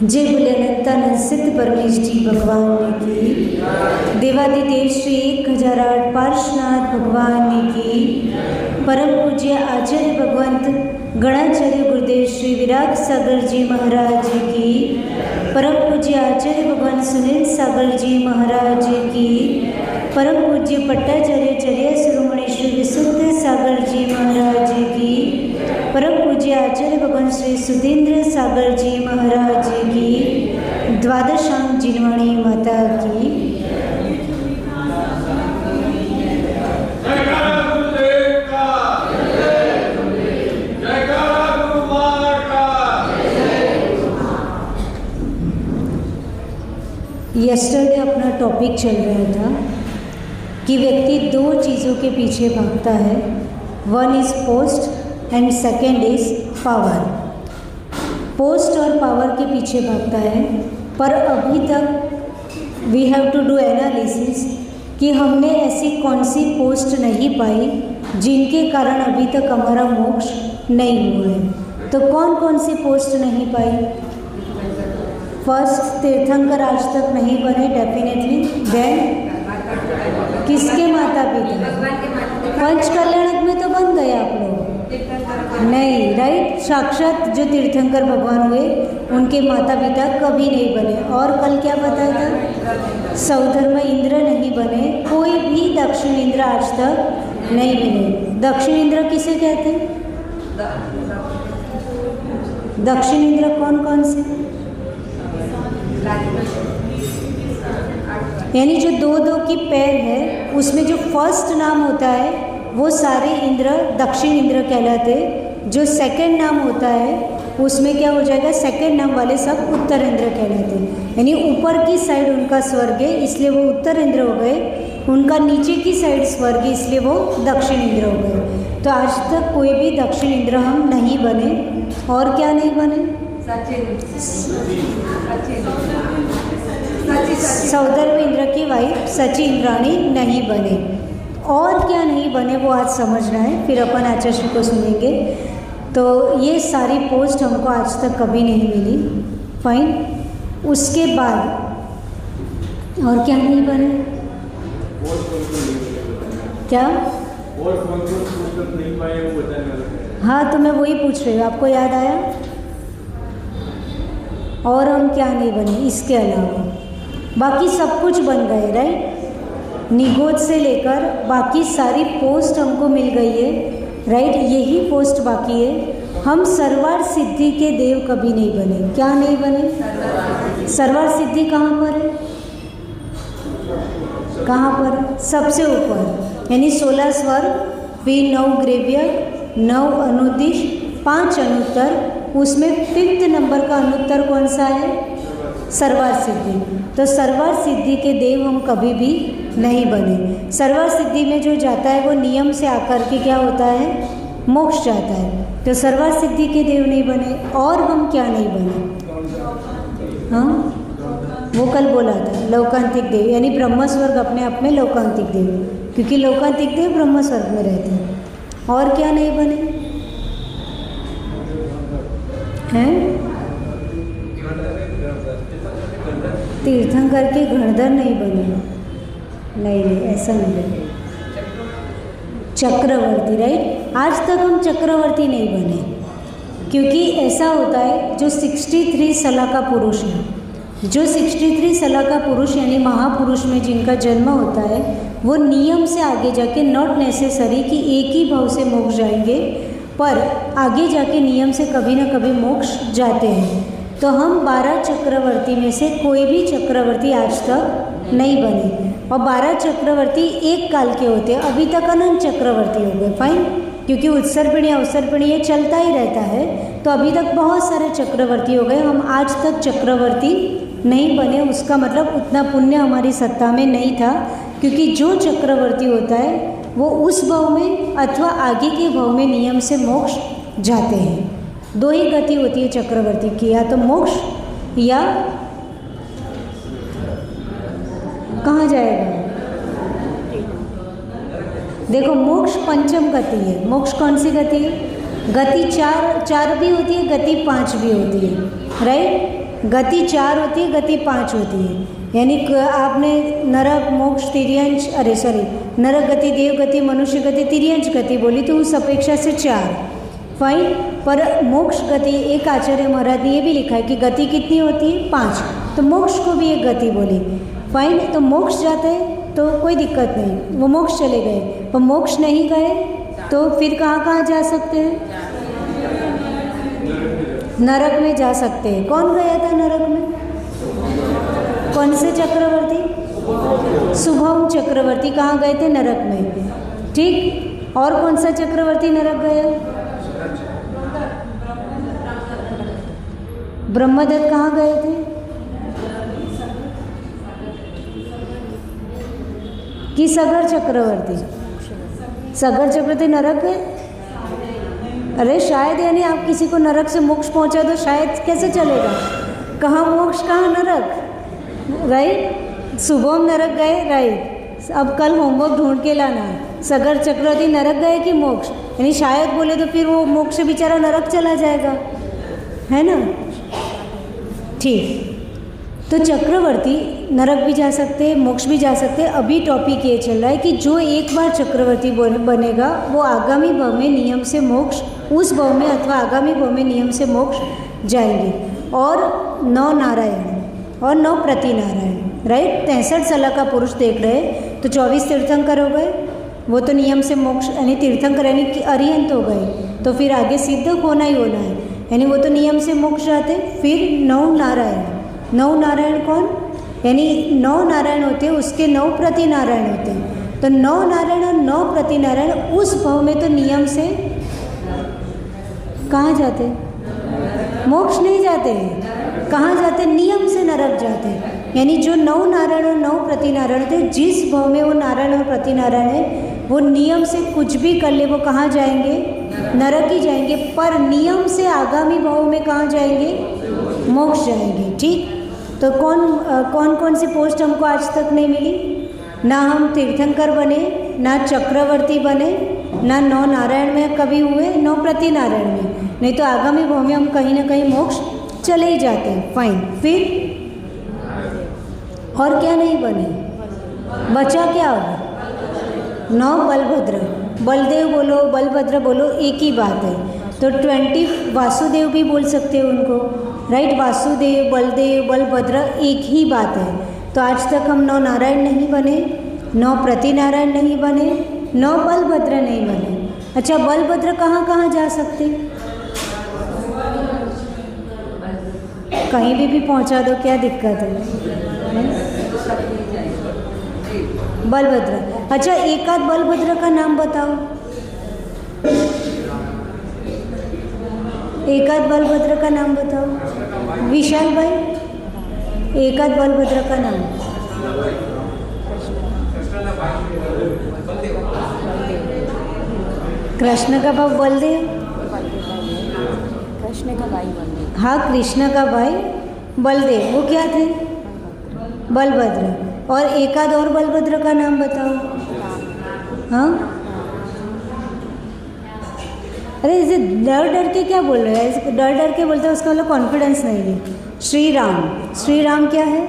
जय भोलेनाथ सिद्ध परमेश जी भगवान की, देवादिदेव श्री 1008 पार्श्वनाथ भगवान की, परम पूज्य आचार्य भगवंत गणाचार्य गुरुदेव श्री विराग सागर जी महाराज की, परम पूज्य आचार्य भगवान सुनील सागर जी महाराज की, परम पूज्य पट्टाचार्य चर्या शिरोमणि श्री विशुद्ध सागर जी महाराज की, परम पूज्य आचार्य भगवान श्री सुधींद्र सागर जी महाराज की, द्वादशांग जिनवाणी माता की। यस्टरडे अपना टॉपिक चल रहा था कि व्यक्ति दो चीज़ों के पीछे भागता है, one is post and second is power. Post और पावर के पीछे भागता है, पर अभी तक we have to do analysis कि हमने ऐसी कौन सी पोस्ट नहीं पाई जिनके कारण अभी तक हमारा मोक्ष नहीं हुआ है। तो कौन कौन सी पोस्ट नहीं पाई? फर्स्ट, तीर्थंकर आज तक नहीं बने डेफिनेटली। देन किसके माता पिता? पंच कल्याणक में तो बन गए आप लोग, नहीं राइट? साक्षात जो तीर्थंकर भगवान हुए उनके माता पिता कभी नहीं बने। और कल क्या बताया था? सौधर्म इंद्र नहीं बने, कोई भी दक्षिण इंद्र आज तक नहीं बने। दक्षिण इंद्र किसे कहते हैं? दक्षिण इंद्र कौन कौन से? यानी जो दो दो की पैर है उसमें जो फर्स्ट नाम होता है वो सारे इंद्र दक्षिण इंद्र कहलाते। जो सेकंड नाम होता है उसमें क्या हो जाएगा? सेकंड नाम वाले सब उत्तर इंद्र कहलाते। यानी ऊपर की साइड उनका स्वर्ग है इसलिए वो उत्तर इंद्र हो गए, उनका नीचे की साइड स्वर्ग है इसलिए वो दक्षिण इंद्र हो गए। तो आज तक कोई भी दक्षिण इंद्र हम नहीं बने। और क्या नहीं बने? सौधर्म इंद्र की वाइफ सची इंद्राणी नहीं बने। और क्या नहीं बने वो आज समझना है, फिर अपन आचार्य को सुनेंगे। तो ये सारी पोस्ट हमको आज तक कभी नहीं मिली। फाइन। उसके बाद और क्या नहीं बने? क्या? हाँ, तो मैं वही पूछ रही हूँ, आपको याद आया? और हम क्या नहीं बने इसके अलावा? बाकी सब कुछ बन गए, राइट? निगोद से लेकर बाकी सारी पोस्ट हमको मिल गई है, राइट? यही पोस्ट बाकी है। हम सर्वार सिद्धि के देव कभी नहीं बने। क्या नहीं बने? सर्वार सिद्धि कहाँ पर है? कहाँ पर? सबसे ऊपर, यानी 16 स्वर, फिर 9 ग्रेव्य, 9 अनुदिश, 5 अनुत्तर, उसमें 5th नंबर का अनुत्तर कौन सा है? सर्वार्थ सिद्धि। तो सर्वार्थ सिद्धि के देव हम कभी भी नहीं बने। सर्वार्थ सिद्धि में जो जाता है वो नियम से आकर के क्या होता है? मोक्ष जाता है। तो सर्वार्थ सिद्धि के देव नहीं बने। और हम क्या नहीं बने? हाँ, वो कल बोला था, लौकांतिक देव, यानी ब्रह्म स्वर्ग अपने आप में लौकांतिक देव, क्योंकि लौकांतिक देव ब्रह्म स्वर्ग में रहते हैं। और क्या नहीं बने हैं? तीर्थंकर के गणधर नहीं बने। नहीं, ऐसा नहीं है। चक्रवर्ती, राइट। आज तक हम चक्रवर्ती नहीं बने, क्योंकि ऐसा होता है जो 63 साल का पुरुष है, जो 63 साल का पुरुष यानी महापुरुष में जिनका जन्म होता है, वो नियम से आगे जाके नॉट नेसेसरी कि एक ही भाव से मोक्ष जाएंगे, पर आगे जाके नियम से कभी ना कभी मोक्ष जाते हैं। तो हम 12 चक्रवर्ती में से कोई भी चक्रवर्ती आज तक नहीं बने। और 12 चक्रवर्ती एक काल के होते हैं, अभी तक अनंत चक्रवर्ती हो गए, फाइन, क्योंकि उत्सर्पिणी अवसर्पिणी ये चलता ही रहता है। तो अभी तक बहुत सारे चक्रवर्ती हो गए, हम आज तक चक्रवर्ती नहीं बने। उसका मतलब उतना पुण्य हमारी सत्ता में नहीं था, क्योंकि जो चक्रवर्ती होता है वो उस भाव में अथवा आगे के भाव में नियम से मोक्ष जाते हैं। 2 ही गति होती है चक्रवर्ती की, या तो मोक्ष या कहाँ जाएगा? देखो, मोक्ष पंचम गति है। मोक्ष कौन सी गति है? गति 4 भी होती है, गति 5 भी होती है, राइट। गति 4 होती है, गति 5 होती है। यानी आपने नरक, मोक्ष, तिर्यंश, नरक गति, देव गति, मनुष्य गति, तिर्यंश गति बोली, तो उस अपेक्षा से 4, फाइन। पर मोक्ष गति, एक आचार्य महाराज ने ये भी लिखा है कि गति कितनी होती है? 5। तो मोक्ष को भी एक गति बोली, फाइन। तो मोक्ष जाते हैं तो कोई दिक्कत नहीं, वो मोक्ष चले गए। पर मोक्ष नहीं गए तो फिर कहाँ कहाँ जा सकते हैं? नरक में जा सकते हैं। कौन गया था नरक में? कौन से चक्रवर्ती? शुभम चक्रवर्ती कहाँ गए थे? नरक में, ठीक। और कौन सा चक्रवर्ती नरक गया? ब्रह्मदत्त कहाँ गए थे? कि सगर चक्रवर्ती? सगर चक्रवर्ती नरक है? अरे शायद, यानी आप किसी को नरक से मोक्ष पहुंचा दो, शायद कैसे चलेगा? कहाँ मोक्ष, कहाँ नरक, राइट। शुभम नरक गए, राइट। अब कल होमवर्क ढूंढ के लाना है, सगर चक्रवर्ती नरक गए कि मोक्ष, यानी शायद बोले तो फिर वो मोक्ष बेचारा नरक चला जाएगा, है ना, ठीक। तो चक्रवर्ती नरक भी जा सकते हैं, मोक्ष भी जा सकते हैं। अभी टॉपिक ये चल रहा है कि जो एक बार चक्रवर्ती बनेगा वो आगामी भव में नियम से मोक्ष, उस भव में अथवा आगामी भव में नियम से मोक्ष जाएंगे। और 9 नारायण और 9 प्रतिनारायण, राइट। 63 साल का पुरुष देख रहे हैं, तो 24 तीर्थंकर हो गए, वो तो नियम से मोक्ष, यानी तीर्थंकर यानी कि अरिहंत हो गए, तो फिर आगे सिद्ध होना ही होना है, यानी वो तो नियम से मोक्ष जाते। फिर 9 नारायण। 9 नारायण कौन? यानी 9 नारायण होते हैं, उसके 9 प्रतिनारायण होते हैं। तो 9 नारायण और 9 प्रतिनारायण उस भव में तो नियम से कहाँ जाते? मोक्ष नहीं जाते। कहाँ जाते? नियम से नरक जाते। यानी जो 9 नारायण और 9 प्रतिनारायण थे, जिस भव में वो नारायण और प्रतिनारायण है, वो नियम से कुछ भी कर ले वो कहाँ जाएंगे? नरक ही जाएंगे। पर नियम से आगामी भव में कहाँ जाएंगे? मोक्ष जाएंगे, ठीक। तो कौन कौन सी पोस्ट हमको आज तक नहीं मिली? ना हम तीर्थंकर बने, ना चक्रवर्ती बने, ना 9 नारायण में कभी हुए, 9 प्रतिनारायण में, नहीं तो आगामी भव में हम कहीं ना कहीं मोक्ष चले ही जाते हैं, फाइन। फिर और क्या नहीं बने? बचा क्या होगा? 9 बलभद्र। बलदेव बोलो, बलभद्र बोलो, एक ही बात है। तो 20 वासुदेव भी बोल सकते हो उनको, राइट। वासुदेव, बलदेव, बलभद्र एक ही बात है। तो आज तक हम 9 नारायण नहीं बने, 9 प्रतिनारायण नहीं बने, 9 बलभद्र नहीं बने। अच्छा, बलभद्र कहाँ कहाँ जा सकते? कहीं भी पहुँचा दो, क्या दिक्कत है? बलभद्र। अच्छा, एक आध बलभद्र का नाम बताओ। एक आध बलभद्र का नाम बताओ। विशाल भाई, एक आध बलभद्र का नाम। कृष्ण का बाप बलदेव, कृष्ण का भाई बलदेव। हाँ कृष्ण का भाई बलदेव, वो क्या थे? बलभद्र। और एक आध और बलभद्र का नाम बताओ। हाँ, अरे इसे डर डर के क्या बोल रहे हैं? डर डर के बोलते हैं उसका मतलब कॉन्फिडेंस नहीं है। श्री राम, श्री राम क्या है?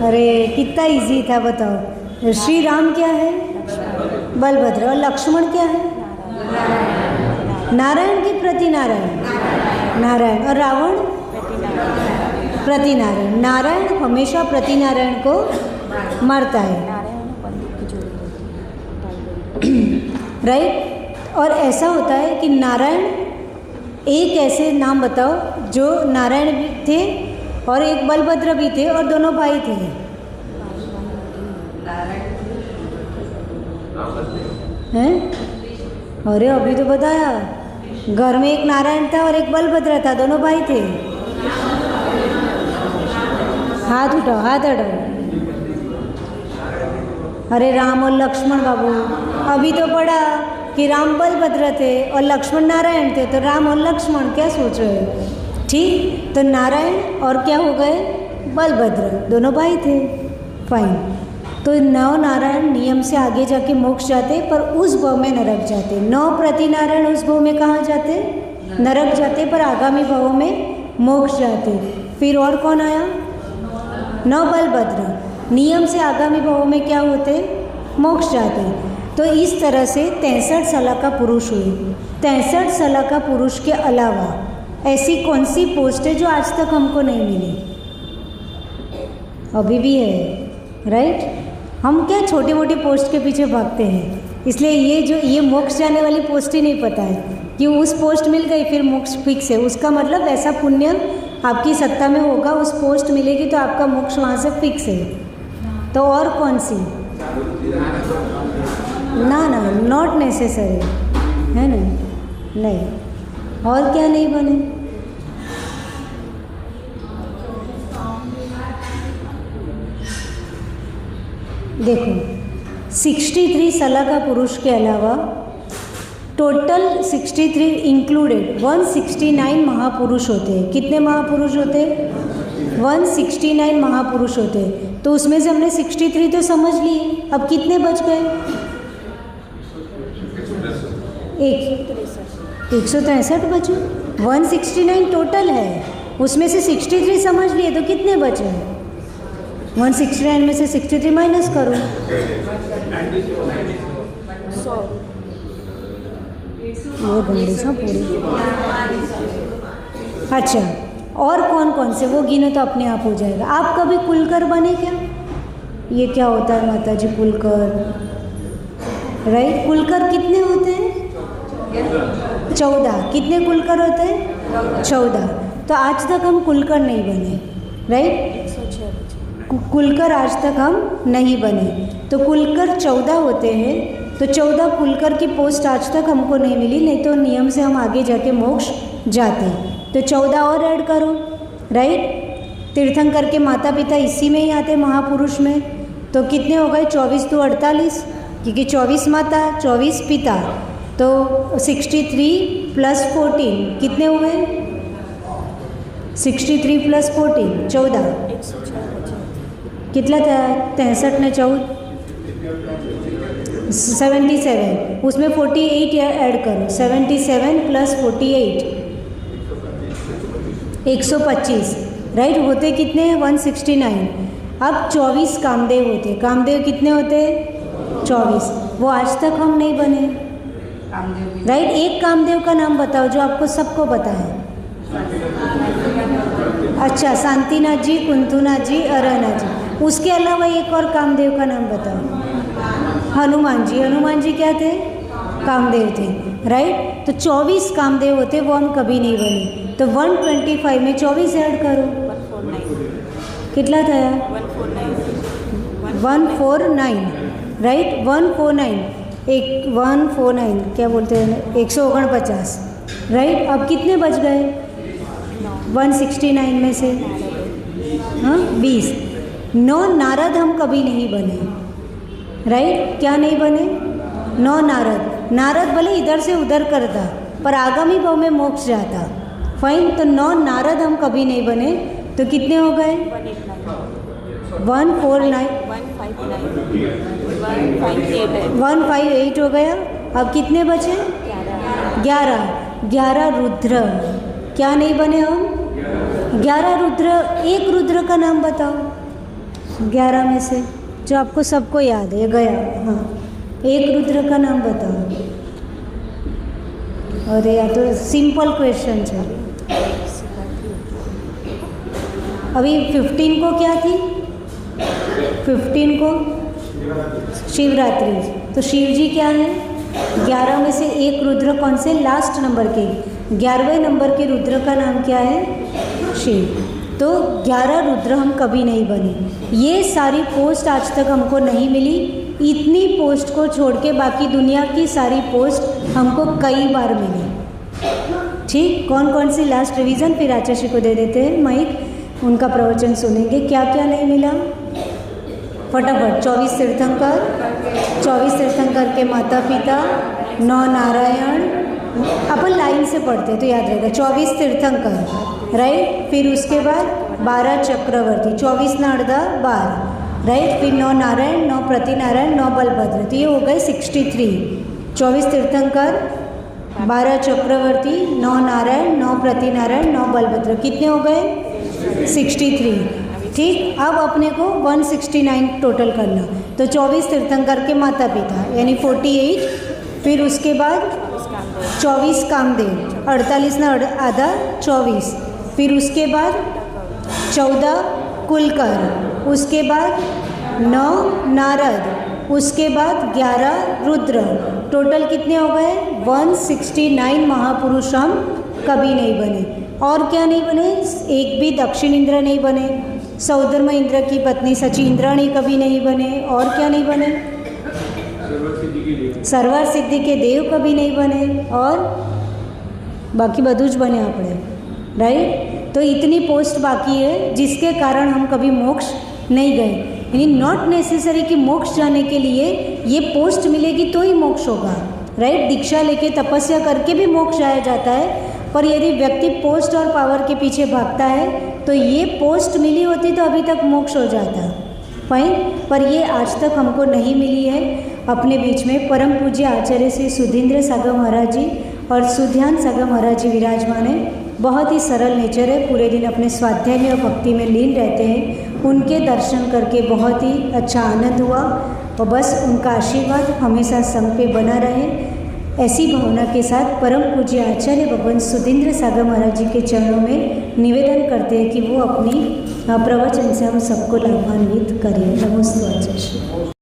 अरे कितना इजी था, बताओ। श्री राम क्या है? बलभद्र। और लक्ष्मण क्या है? नारायण की प्रति नारायण? नारायण। और रावण? प्रति नारायण। नारायण हमेशा प्रति नारायण को मारता है, राइट। और ऐसा होता है कि नारायण, एक ऐसे नाम बताओ जो नारायण भी थे और एक बलभद्र भी थे और दोनों भाई थे। हैं? अरे अभी तो बताया, घर में एक नारायण था और एक बलभद्र था, दोनों भाई थे। हाथ उठाओ, हाथ हटाओ। अरे राम और लक्ष्मण बाबू, अभी तो पढ़ा कि राम बलभद्र थे और लक्ष्मण नारायण थे, तो राम और लक्ष्मण, क्या सोच रहे हो? ठीक, तो नारायण और क्या हो गए? बलभद्र, दोनों भाई थे। फाइन। तो नौ नारायण नियम से आगे जाके मोक्ष जाते, पर उस भाव में नरक जाते। नौ प्रति नारायण उस भाव में कहाँ जाते? नरक जाते, पर आगामी भाव में मोक्ष जाते। फिर और कौन आया? नौ बलभद्र नियम से आगामी भाव में क्या होते? मोक्ष जाते। तो इस तरह से 63 साल का पुरुष हुए। 63 साल का पुरुष के अलावा ऐसी कौन सी पोस्ट है जो आज तक हमको नहीं मिली? अभी भी है, राइट। हम क्या छोटी मोटी पोस्ट के पीछे भागते हैं, इसलिए ये मोक्ष जाने वाली पोस्ट ही नहीं पता है कि उस पोस्ट मिल गई फिर मोक्ष फिक्स है। उसका मतलब ऐसा पुण्य आपकी सत्ता में होगा, उस पोस्ट मिलेगी तो आपका मोक्ष वहाँ से फिक्स है। तो और कौन सी? ना ना, नॉट नेसेसरी है ना, नहीं। और क्या नहीं बने? देखो, 63 साल का पुरुष के अलावा टोटल 63 इंक्लूडेड 169 महापुरुष होते हैं। कितने महापुरुष होते हैं? 169 महापुरुष होते हैं। तो उसमें से हमने 63 तो समझ लिए, अब कितने बच गए? 163 बचे। 169 टोटल है, उसमें से 63 समझ लिए, तो कितने बचे? 169 में से 63 माइनस करो। 100। वो बंदे सा पूरी। अच्छा, और कौन कौन से वो गिनो तो अपने आप हो जाएगा। आप कभी कुलकर बने क्या? ये क्या होता है माता जी? कुलकर, राइट। कुलकर कितने होते हैं? 14। कितने कुलकर होते हैं? 14। तो आज तक हम कुलकर नहीं बने, राइट। कुलकर आज तक हम नहीं बने। तो कुलकर 14 होते हैं, तो 14 कुलकर की पोस्ट आज तक हमको नहीं मिली, नहीं तो नियम से हम आगे जाके मोक्ष जाते। तो 14 और ऐड करो, राइट। तीर्थंकर के माता पिता इसी में ही आते, महापुरुष में। तो कितने हो गए? 24 तो 48, क्योंकि 24 माता 24 पिता, तो 63 प्लस 14 कितने हुए? 63 प्लस 14 14। कितना था? 63 ने 14 77, उसमें 48 ऐड करो। 77 प्लस 48 125, राइट। होते कितने? 169। अब 24 कामदेव होते। कामदेव कितने होते? 24। वो आज तक हम नहीं बने, राइट। एक कामदेव का नाम बताओ जो आपको सबको पता है। अच्छा, शांतिनाथ जी, कुंतुनाथ जी, अरहनाथ जी। उसके अलावा एक और कामदेव का नाम बताओ। हनुमान जी। हनुमान जी क्या थे? कामदेव थे, राइट। तो 24 कामदेव होते, वो हम कभी नहीं बने। तो 125 में 24 ऐड करो, कितना था? 149, राइट। 149 क्या बोलते हैं? 149। राइट। अब कितने बच गए 169 में से? हाँ 20। 9 नारद हम कभी नहीं बने, राइट। क्या नहीं बने? 9 नारद। नारद भले इधर से उधर करता पर आगामी भाव में मोक्ष जाता। फाइन, तो 9 नारद हम कभी नहीं बने। तो कितने हो गए? 158 हो गया। अब कितने बचे? 11 रुद्र। क्या नहीं बने हम? 11 रुद्र। एक रुद्र का नाम बताओ 11 में से जो आपको सबको याद है। गया, हाँ, एक रुद्र का नाम बताओ। अरे या तो सिंपल क्वेश्चन है। अभी 15 को क्या थी? 15 को शिवरात्रि। तो शिव जी क्या है? 11 में से एक रुद्र कौन से? लास्ट नंबर के 11वें नंबर के रुद्र का नाम क्या है? शिव। तो 11 रुद्र हम कभी नहीं बने। ये सारी पोस्ट आज तक हमको नहीं मिली। इतनी पोस्ट को छोड़ के बाकी दुनिया की सारी पोस्ट हमको कई बार मिली। ठीक, कौन कौन सी? लास्ट रिवीजन, फिर आचार्य को दे देते हैं माइक, उनका प्रवचन सुनेंगे। क्या क्या नहीं मिला फटाफट? 24 तीर्थंकर के माता पिता, 9 नारायण। अपन लाइन से पढ़ते तो याद रहेगा। 24 तीर्थंकर, राइट। फिर उसके बाद 12 चक्रवर्ती, 24 ना 12, राइट। फिर 9 नारायण, 9 प्रतिनारायण, 9 बलभद्र। तो ये हो गए 63। 24 तीर्थंकर, 12 चक्रवर्ती, 9 नारायण, 9 प्रतिनारायण, 9 बलभद्र। कितने हो गए? 63। ठीक, अब अपने को 169 टोटल करना। तो 24 तीर्थंकर के माता पिता यानी 48। फिर उसके बाद 24 कामदेव, 48 ना आधा 24। फिर उसके बाद 14 कुलकर, उसके बाद 9 नारद, उसके बाद 11 रुद्र। टोटल कितने हो गए? 169 महापुरुष हम कभी नहीं बने। और क्या नहीं बने? एक भी दक्षिण इंद्र नहीं बने, सौधर्म इंद्र की पत्नी सचींद्राणी कभी नहीं बने। और क्या नहीं बने? सर्वर सिद्धि के देव कभी नहीं बने। और बाकी બધું જ बने આપણે, राइट। तो इतनी पोस्ट बाकी है जिसके कारण हम कभी मोक्ष नहीं गए। यानी नॉट नेसेसरी कि मोक्ष जाने के लिए ये पोस्ट मिलेगी तो ही मोक्ष होगा, राइट। दीक्षा लेके तपस्या करके भी मोक्ष जाया जाता है, पर यदि व्यक्ति पोस्ट और पावर के पीछे भागता है तो ये पोस्ट मिली होती तो अभी तक मोक्ष हो जाता। फाइन, पर ये आज तक हमको नहीं मिली है। अपने बीच में परम पूज्य आचार्य श्री सुधींद्र सागर महाराज जी और सुध्यान सागर महाराज जी विराजमान है। बहुत ही सरल नेचर है, पूरे दिन अपने स्वाध्याय में और भक्ति में लीन रहते हैं। उनके दर्शन करके बहुत ही अच्छा आनंद हुआ और बस उनका आशीर्वाद हमेशा संग पे बना रहे। ऐसी भावना के साथ परम पूज्य आचार्य भगवान सुधींद्र सागर महाराज जी के चरणों में निवेदन करते हैं कि वो अपनी प्रवचन से हम सबको लाभान्वित करें। नमोस्तु आचार्य।